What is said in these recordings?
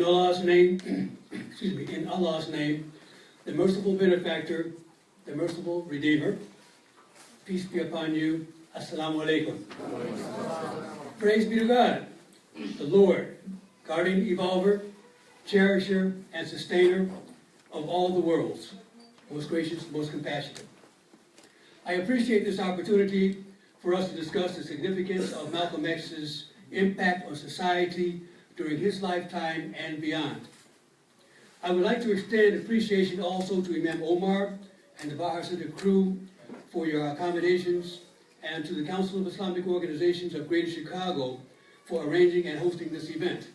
Allah's name, excuse me, in Allah's name, the merciful benefactor, the merciful redeemer, peace be upon you. Assalamu alaikum. Praise be to God, the Lord, guardian, evolver, cherisher, and sustainer of all the worlds, most gracious, most compassionate. I appreciate this opportunity for us to discuss the significance of Malcolm X's impact on society during his lifetime and beyond. I would like to extend appreciation also to Imam Omar and the Bahar Center crew for your accommodations, and to the Council of Islamic Organizations of Greater Chicago for arranging and hosting this event.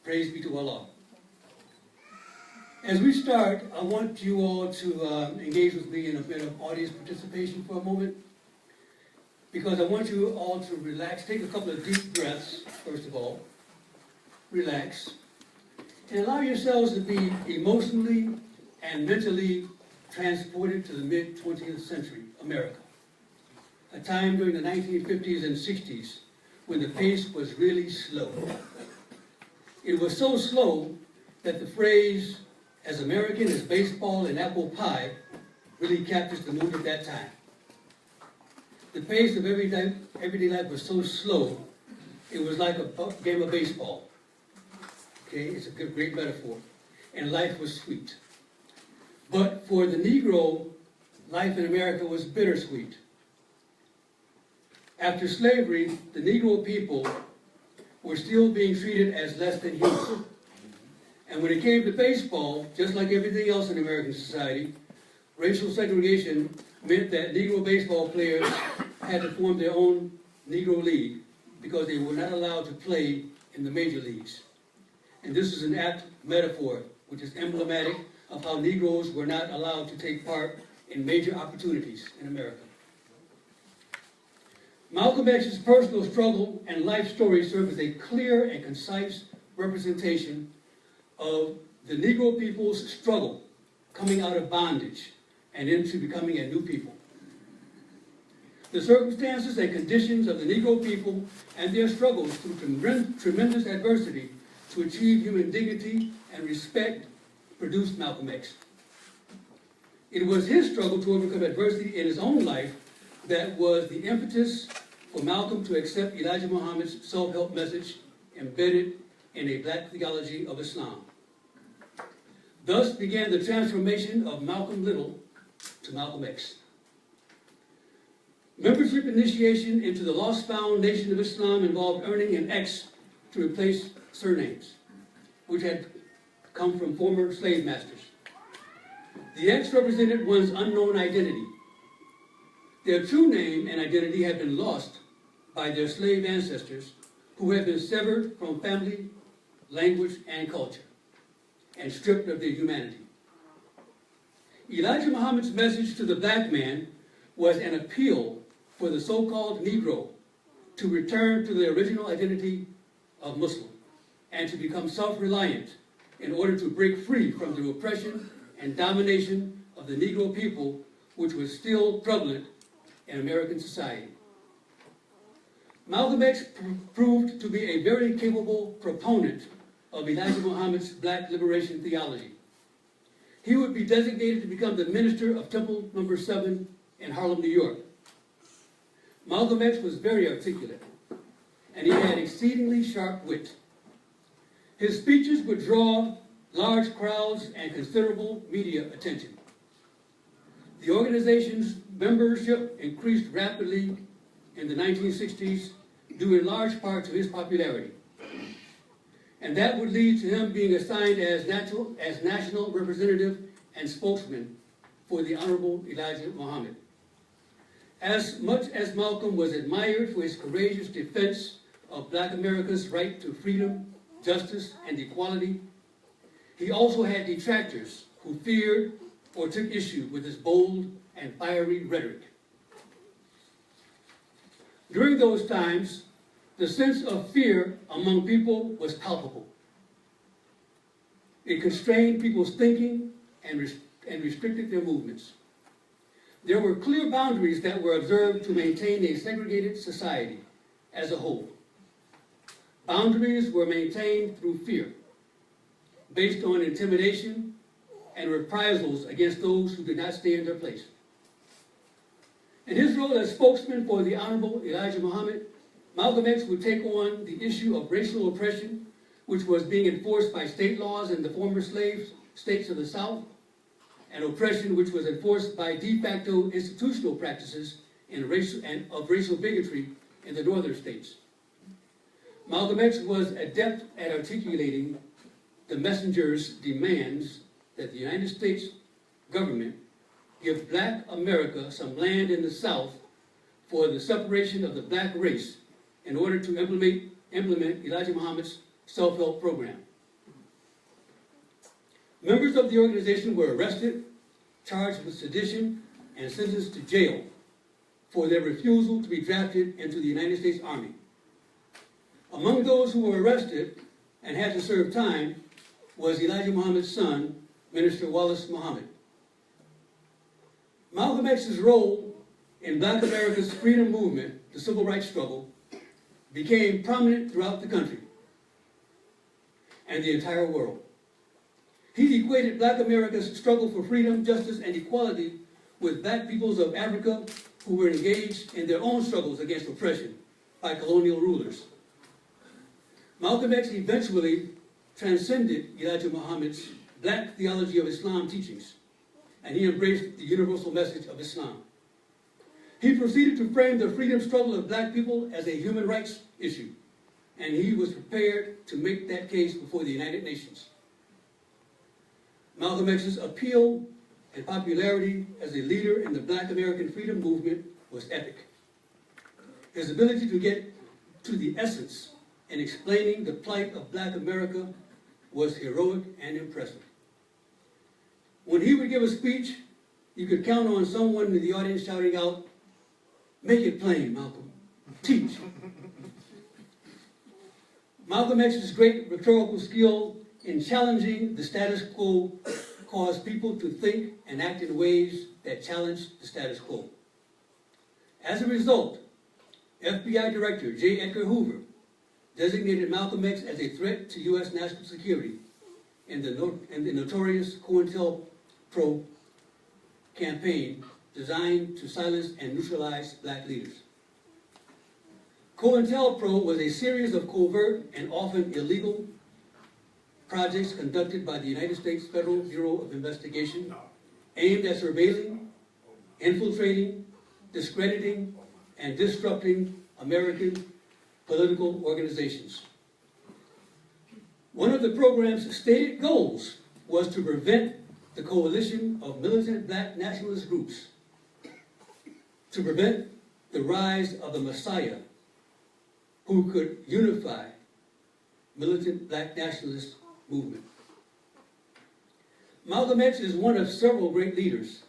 Praise be to Allah. As we start, I want you all to engage with me in a bit of audience participation for a moment, because I want you all to relax, take a couple of deep breaths, first of all, relax, and allow yourselves to be emotionally and mentally transported to the mid-20th century America, a time during the 1950s and 60s when the pace was really slow. It was so slow that the phrase, as American as baseball and apple pie, really captures the mood of that time. The pace of everyday life was so slow, it was like a game of baseball. Okay, it's a great metaphor. And life was sweet. But for the Negro, life in America was bittersweet. After slavery, the Negro people were still being treated as less than human. And when it came to baseball, just like everything else in American society, racial segregation meant that Negro baseball players had to form their own Negro league because they were not allowed to play in the major leagues. And this is an apt metaphor, which is emblematic of how Negroes were not allowed to take part in major opportunities in America. Malcolm X's personal struggle and life story serve as a clear and concise representation of the Negro people's struggle coming out of bondage and into becoming a new people. The circumstances and conditions of the Negro people and their struggles through tremendous adversity to achieve human dignity and respect produced Malcolm X. It was his struggle to overcome adversity in his own life that was the impetus for Malcolm to accept Elijah Muhammad's self-help message embedded in a black theology of Islam. Thus began the transformation of Malcolm Little to Malcolm X. Membership initiation into the lost-found Nation of Islam involved earning an X to replace surnames, which had come from former slave masters. The X represented one's unknown identity. Their true name and identity had been lost by their slave ancestors, who had been severed from family, language, and culture, and stripped of their humanity. Elijah Muhammad's message to the black man was an appeal for the so-called Negro to return to their original identity of Muslim and to become self-reliant in order to break free from the oppression and domination of the Negro people, which was still prevalent in American society. Malcolm X proved to be a very capable proponent of Elijah Muhammad's black liberation theology. He would be designated to become the minister of Temple No. 7 in Harlem, New York. Malcolm X was very articulate, and he had exceedingly sharp wit. His speeches would draw large crowds and considerable media attention. The organization's membership increased rapidly in the 1960s, due in large part to his popularity. And that would lead to him being assigned as national representative and spokesman for the Honorable Elijah Muhammad. As much as Malcolm was admired for his courageous defense of black America's right to freedom, justice, and equality, he also had detractors who feared or took issue with his bold and fiery rhetoric. During those times, the sense of fear among people was palpable. It constrained people's thinking and restricted their movements. There were clear boundaries that were observed to maintain a segregated society as a whole. Boundaries were maintained through fear. based on intimidation and reprisals against those who did not stay in their place. In his role as spokesman for the Honorable Elijah Muhammad, Malcolm X would take on the issue of racial oppression, which was being enforced by state laws in the former slave states of the South, and oppression which was enforced by de facto institutional practices of racial bigotry in the northern states. Malcolm X was adept at articulating the messenger's demands that the United States government give Black America some land in the South for the separation of the black race in order to implement Elijah Muhammad's self-help program. Members of the organization were arrested, charged with sedition, and sentenced to jail for their refusal to be drafted into the United States Army. Among those who were arrested and had to serve time was Elijah Muhammad's son, Minister Wallace Muhammad. Malcolm X's role in Black America's freedom movement, the civil rights struggle, became prominent throughout the country and the entire world. He equated Black America's struggle for freedom, justice, and equality with Black peoples of Africa who were engaged in their own struggles against oppression by colonial rulers. Malcolm X eventually transcended Elijah Muhammad's Black theology of Islam teachings, and he embraced the universal message of Islam. He proceeded to frame the freedom struggle of Black people as a human rights issue, and he was prepared to make that case before the United Nations. Malcolm X's appeal and popularity as a leader in the Black American freedom movement was epic. His ability to get to the essence in explaining the plight of Black America was heroic and impressive. When he would give a speech, you could count on someone in the audience shouting out, "Make it plain, Malcolm. Teach." Malcolm X's great rhetorical skill in challenging the status quo caused people to think and act in ways that challenged the status quo. As a result, FBI Director J. Edgar Hoover designated Malcolm X as a threat to U.S. national security in the notorious COINTELPRO campaign designed to silence and neutralize Black leaders. COINTELPRO was a series of covert and often illegal projects conducted by the United States Federal Bureau of Investigation aimed at surveilling, infiltrating, discrediting, and disrupting American political organizations. One of the program's stated goals was to prevent the coalition of militant Black nationalist groups, to prevent the rise of the Messiah who could unify militant Black nationalist movement. Malcolm X is one of several great leaders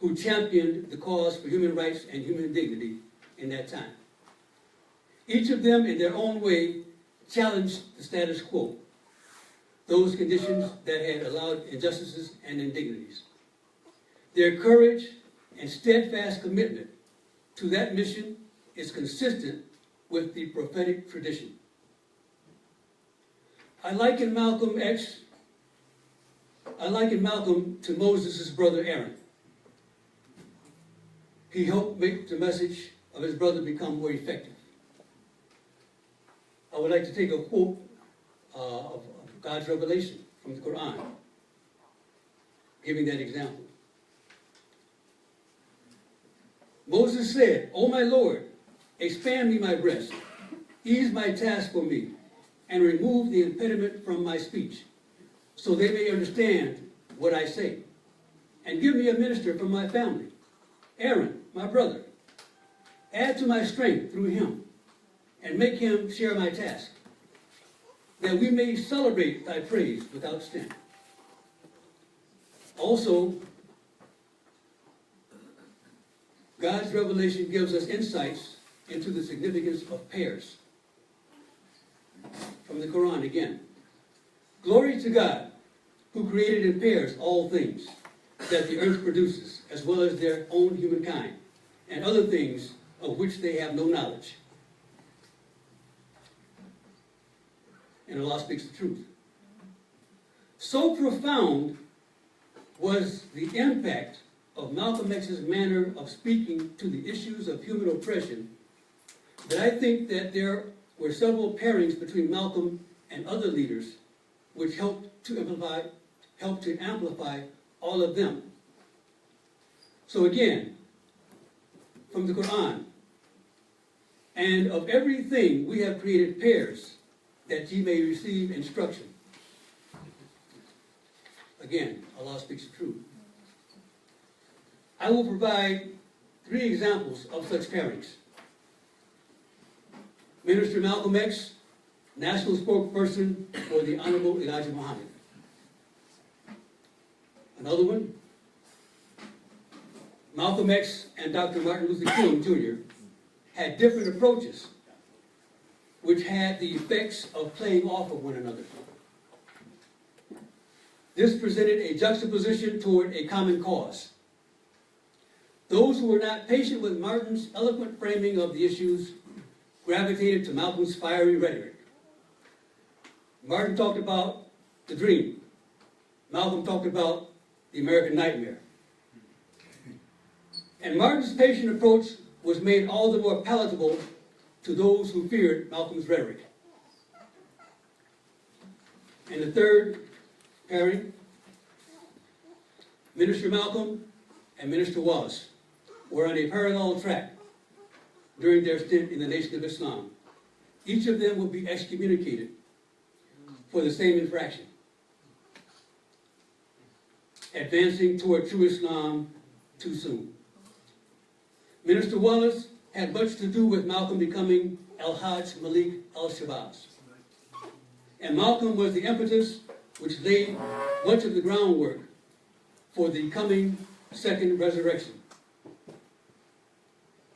who championed the cause for human rights and human dignity in that time. Each of them, in their own way, challenged the status quo, those conditions that had allowed injustices and indignities. Their courage and steadfast commitment to that mission is consistent with the prophetic tradition. I liken Malcolm to Moses' brother Aaron. He helped make the message of his brother become more effective. I would like to take a quote of God's revelation from the Quran, giving that example. Moses said, "O my Lord, expand me my breast, ease my task for me, and remove the impediment from my speech, so they may understand what I say. And give me a minister from my family, Aaron, my brother. Add to my strength through him, and make him share my task, that we may celebrate thy praise without stint." Also, God's revelation gives us insights into the significance of pairs. From the Quran again. "Glory to God, who created in pairs all things that the earth produces, as well as their own humankind, and other things of which they have no knowledge." And Allah speaks the truth. So profound was the impact of Malcolm X's manner of speaking to the issues of human oppression that I think that there were several pairings between Malcolm and other leaders which helped to amplify all of them. So again, from the Quran, and of everything we have created pairs, that ye may receive instruction. Again, Allah speaks the truth. I will provide 3 examples of such pairings. Minister Malcolm X, national spokesperson for the Honorable Elijah Muhammad. Another one, Malcolm X and Dr. Martin Luther King Jr. had different approaches, which had the effects of playing off of one another. This presented a juxtaposition toward a common cause. Those who were not patient with Martin's eloquent framing of the issues gravitated to Malcolm's fiery rhetoric. Martin talked about the dream. Malcolm talked about the American nightmare. And Martin's patient approach was made all the more palatable to those who feared Malcolm's rhetoric. And the third pairing, Minister Malcolm and Minister Wallace were on a parallel track during their stint in the Nation of Islam. Each of them would be excommunicated for the same infraction, advancing toward true Islam too soon. Minister Wallace had much to do with Malcolm becoming Al-Hajj Malik al-Shabazz. And Malcolm was the impetus which laid much of the groundwork for the coming second resurrection,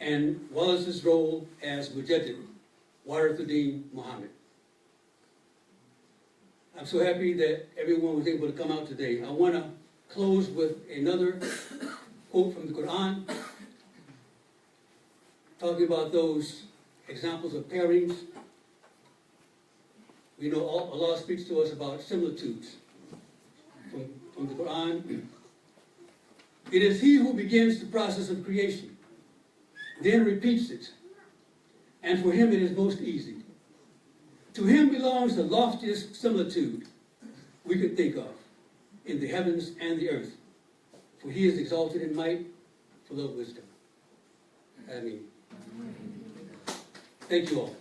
and Wallace's role as Mujaddid, Warithuddin Muhammad. I'm so happy that everyone was able to come out today. I want to close with another quote from the Quran, talking about those examples of pairings. We know Allah speaks to us about similitudes from the Quran. It is He who begins the process of creation, then repeats it, and for Him it is most easy. To Him belongs the loftiest similitude we could think of in the heavens and the earth, for He is exalted in might, full of wisdom. Ameen. Thank you all.